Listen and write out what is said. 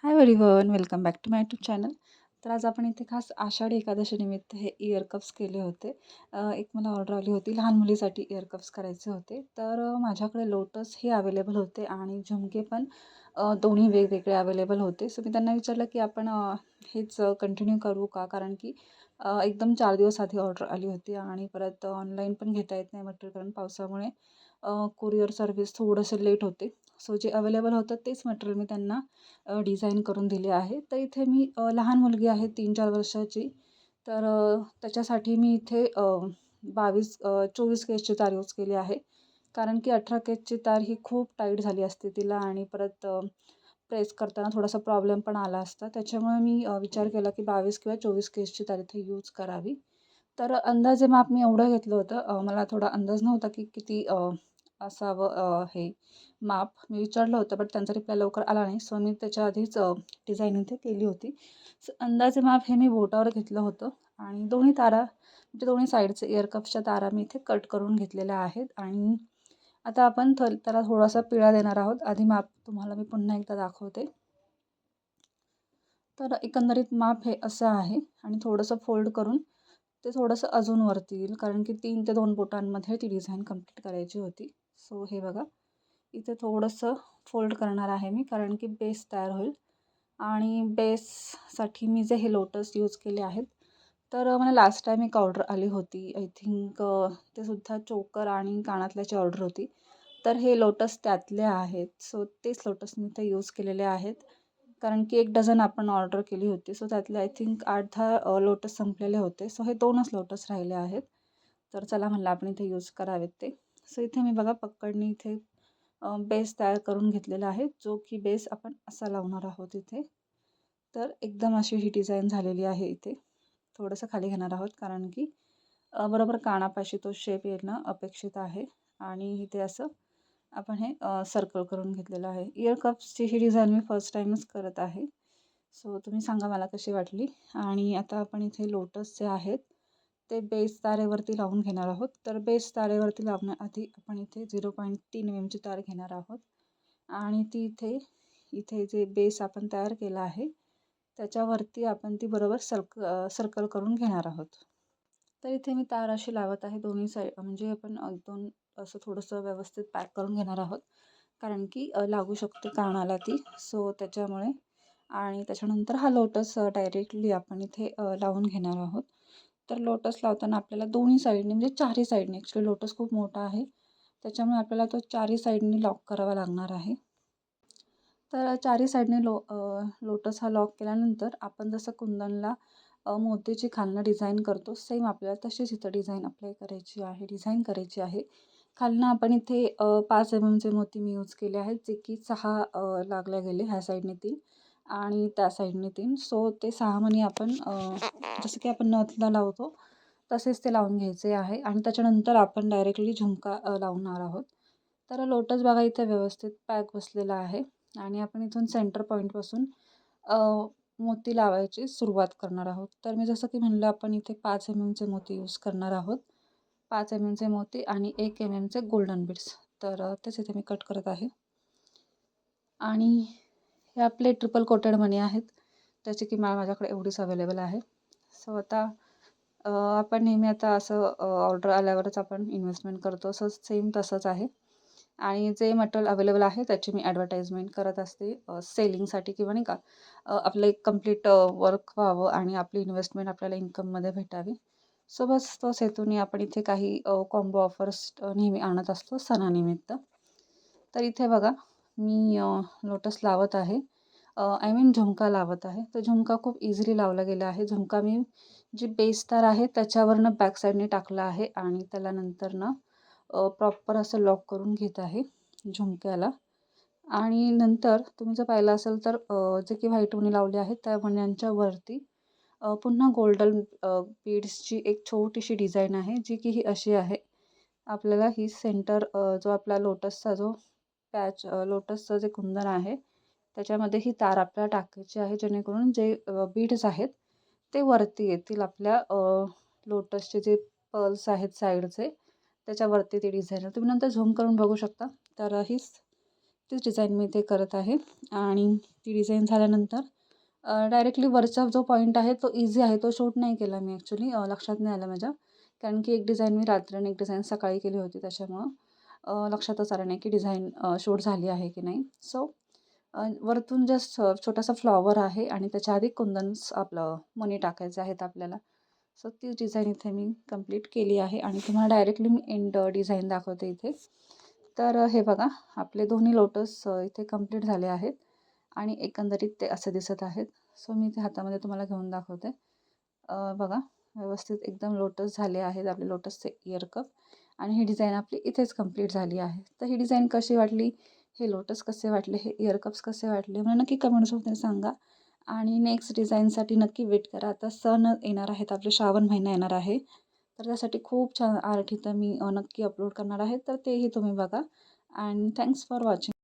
High everyone, welcome back to my YouTube channel. तर आज आपण इथे खास आषाढी एकादशी निमित्त हे इयर कप्स केले होते. एक मला ऑर्डर आली होती, लहान मुलीसाठी इयर कप्स करायचे होते. तर माझ्याकडे लोटस हे अवेलेबल होते आणि झुमके पण दोन्ही वेगवेगळे अवेलेबल होते. सो मी त्यांना विचारलं की आपण हेच कंटिन्यू करू का? कारण की एकदम 4 दिवस आधी ऑर्डर आली होती आणि परत ऑनलाईन पण घेता येत नाही मटेरियल, कारण पावसामुळे कुरिअर सर्व्हिस थोडंसं लेट होते. सो जे अवेलेबल होतं तेच मटेरियल मी त्यांना डिझाईन करून दिले आहे. तर इथे मी लहान मुलगी आहे 3-4 वर्षाची. तर त्याच्यासाठी मी इथे 24 केसची तार यूज केली आहे. कारण की 18 केसची तार ही खूप टाईट झाली असते तिला आणि परत प्रेस करताना थोडासा प्रॉब्लेम पण आला असता. त्याच्यामुळे मी विचार केला की 22 किंवा 24 केसची तार इथे यूज करावी. तर अंदाजे माप मी एवढं घेतलं होतं. मला थोडा अंदाज नव्हता की किती असावं हे माप. मी विचारलं होतं बट त्यांचा रिप्लाय लवकर आला नाही. सो मी त्याच्या आधीच डिझाईन इथे केली होती. सो अंदाजे माप हे मी बोटावर घेतलं होतं आणि दोन्ही तारा म्हणजे दोन्ही साईडचे इयर कप्सच्या तारा मी इथे कट करून घेतलेल्या आहेत. आणि आता आपण त्याला थोडासा पिळा देणार आहोत. आधी माप तुम्हाला मी पुन्हा एकदा दाखवते. तर एकंदरीत माप हे असं आहे आणि थोडंसं फोल्ड करून ते थोडंसं अजून वरती येईल, कारण की 3 ते 2 बोटांमध्ये ती डिझाईन कंप्लीट करायची होती. सो हे बघा, इथे थोडंसं फोल्ड करणार आहे मी, कारण की बेस तयार होईल. आणि बेससाठी मी जे हे लोटस यूज केले आहेत. तर मला लास्ट टाईम एक ऑर्डर आली होती. आय थिंक ते सुद्धा चोकर आणि कानातल्याची ऑर्डर होती. तर हे लोटस त्यातले आहेत. सो तेच लोटस मी इथे यूज केलेले आहेत. कारण की 1 डझन आपण ऑर्डर केली होती. सो त्यातले आय थिंक 8-10 लोटस संपलेले होते. सो हे 2च लोटस राहिले आहेत. तर चला म्हणलं आपण इथे यूज करावेत ते. सो इथे मी बघा पक्कडनी इथे बेस तयार करून घेतलेला आहे, जो की बेस आपण असा लावणार आहोत इथे. तर एकदम अशी ही डिझाईन झालेली आहे इथे. थोडंसं खाली घेणार आहोत, कारण की बरोबर कानापाशी तो शेप येणं अपेक्षित आहे. आणि इथे असं आपण हे सर्कल करून घेतलेलं आहे. इयर कप्सची ही डिझाईन मी फर्स्ट टाईमच करत आहे. सो तुम्ही सांगा मला कशी वाटली. आणि आता आपण इथे लोटस जे आहेत ते बेस तारेवरती लावून घेणार आहोत. तर बेस तारेवरती लावण्याआधी आपण इथे 0.3 mm ची तार घेणार आहोत आणि ती इथे जे बेस आपण तयार केला आहे त्याच्यावरती आपण ती बरोबर सर्कल करून घेणार आहोत. तर इथे मी तार अशी लावत आहे दोन्ही साईड, म्हणजे आपण दोन असं थोडंसं व्यवस्थित पॅक करून घेणार आहोत, कारण की लागू शकते कानाला ती. सो त्याच्यामुळे आणि त्याच्यानंतर हा लोटस डायरेक्टली आपण इथे लावून घेणार आहोत. तर लोटस लावताना आपल्याला दोन्ही साईडने म्हणजे चारही साईडने, ॲक्च्युली लोटस खूप मोठा आहे त्याच्यामुळे आपल्याला तो चारही साईडनी लॉक करावा लागणार आहे. तर चारही साईडने लोटस हा लॉक केल्यानंतर आपण जसं कुंदनला मोतीची खालनं डिझाईन करतो, सेम आपल्याला तशीच इथं डिझाईन करायची आहे. खालनं आपण इथे 5 चे मोती मी यूज केले आहेत, जे की 6 लागले गेले, ह्या साईडने 3 आणि त्या साईडने 3. सो ते 6 मणी आपण जसं की आपण नथला लावतो तसेच ते लावून घ्यायचे आहे. आणि त्याच्यानंतर आपण डायरेक्टली झुमका लावणार आहोत. तर लोटस बघा इथे व्यवस्थित पॅक बसलेला आहे आणि आपण इथून सेंटर पॉईंटपासून मोती लावायची सुरुवात करणार आहोत. तर मी जसं की म्हणलं, आपण इथे 5 चे मोती यूज करणार आहोत. 5 चे मोती आणि 1 चे गोल्डन बीड्स. तर तेच इथे मी कट करत आहे. आणि हे आपले ट्रिपल कोटेड मणी आहेत, त्याची की माळ माझ्याकडे एवढीच अवेलेबल आहे. सो आता आपण नेहमी आता असं ऑर्डर आल्यावरच आपण इन्व्हेस्टमेंट करतो, असं सेम तसंच आहे. आणि जे मटेरियल अवेलेबल आहे त्याची मी ॲडव्हर्टाइजमेंट करत असते सेलिंगसाठी, किंवा नाही का आपलं एक कंप्लीट वर्क व्हावं आणि आपली इन्व्हेस्टमेंट आपल्याला इन्कममध्ये भेटावी. सो बस तोच हेतूने आपण इथे काही कॉम्बो ऑफर्स नेहमी आणत असतो सणानिमित्त. तर इथे बघा, मी लोटस लावत आहे, आय मीन झुमका लावत आहे. तर झुमका खूप इझिली लावला गेला आहे. झुमका मी जी बेस तार आहे त्याच्यावरनं बॅक साईडने टाकला आहे आणि त्याला नंतरनं प्रॉपर असं लॉक करून घेत आहे झुमक्याला. आणि नंतर तुम्ही जर पाहिलं असेल तर जे की व्हाईट मणी लावले आहेत त्या मण्यांच्या वरती पुन्हा गोल्डन बीड्सची एक छोटीशी डिझाईन आहे, जी की ही अशी आहे. आपल्याला ही सेंटर जो आपला लोटसचा जो लोटसचं जे कुंदन आहे त्याच्यामध्ये ही तार आपल्याला टाकायची आहे, जेणेकरून जे बीड्स आहेत ते वरती येतील आपल्या लोटसचे जे पर्ल्स आहेत साईडचे, त्याच्यावरती ती डिझाईन तुम्ही नंतर झूम करून बघू शकता. तर हीच तीच डिझाईन मी इथे करत आहे. आणि ती डिझाईन झाल्यानंतर डायरेक्टली वरचा जो पॉईंट आहे तो इझी आहे, तो शूट नाही केला मी ॲक्च्युली, लक्षात नाही आलं माझ्या. कारण की एक डिझाईन मी रात्री आणि एक डिझाईन सकाळी केली होती, त्याच्यामुळं लक्षातच आलं नाही की डिझाईन शूट झाली आहे की नाही. सो वरतून जस्ट छोटासा फ्लॉवर आहे आणि त्याच्या आधी कुंदन्स आपलं मणी टाकायचे आहेत आपल्याला. सो ती डिझाईन इथे मी कंप्लीट केली आहे आणि तुम्हाला डायरेक्टली मी एंड डिझाईन दाखवते इथे. तर हे बघा, आपले दोन्ही लोटस इथे कंप्लीट झाले आहेत आणि एकंदरीत ते असे दिसत आहेत. सो मी ते हातामध्ये तुम्हाला घेऊन दाखवते. बघा, व्यवस्थित एकदम लोटस झाले आहेत आपले लोटसचे इयर कप. आणि ही डिझाईन आपली इथेच कंप्लीट झाली आहे. तर ही डिझाईन कशी वाटली, हे लोटस कसे वाटले, हे इयर कप्स कसे वाटले, मला नक्की कमेंट्समध्ये सांगा. आणि नेक्स्ट डिझाईनसाठी नक्की वेट करा. आता सण येणार आहेत, आपले श्रावण महिना येणार आहे. तर त्यासाठी खूप छान आर्ट इथं मी नक्की अपलोड करणार आहे. तर तेही तुम्ही बघा. And thanks for watching.